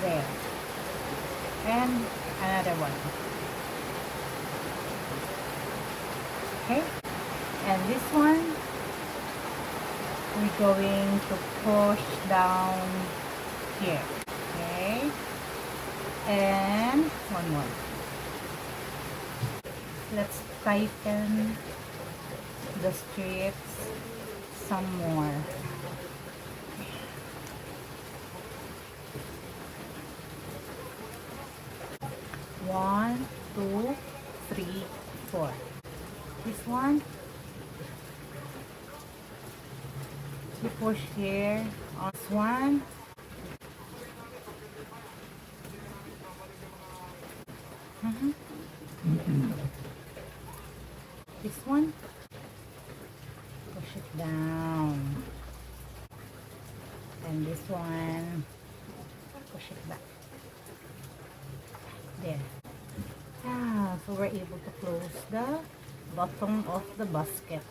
there, and another one. Okay, and this one we're going to push down here. Okay, and one more. Let's tighten the strips some more. One, two, three, four. This one, you push here on this one. This one, push it down, and this one, push it back. There. Ah, so we're able to close the bottom of the basket.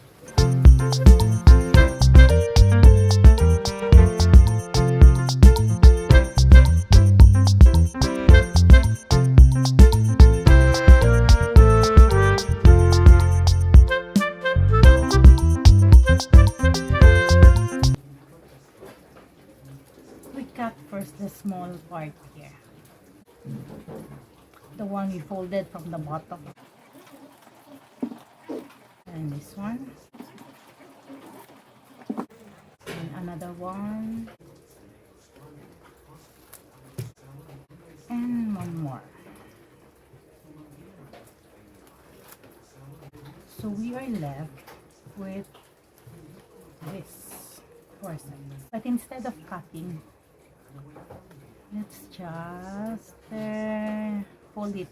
We cut first the small part here, the one we folded from the bottom, and this one, and another one, and one more. So we are left with this portion, but instead of cutting, let's just fold it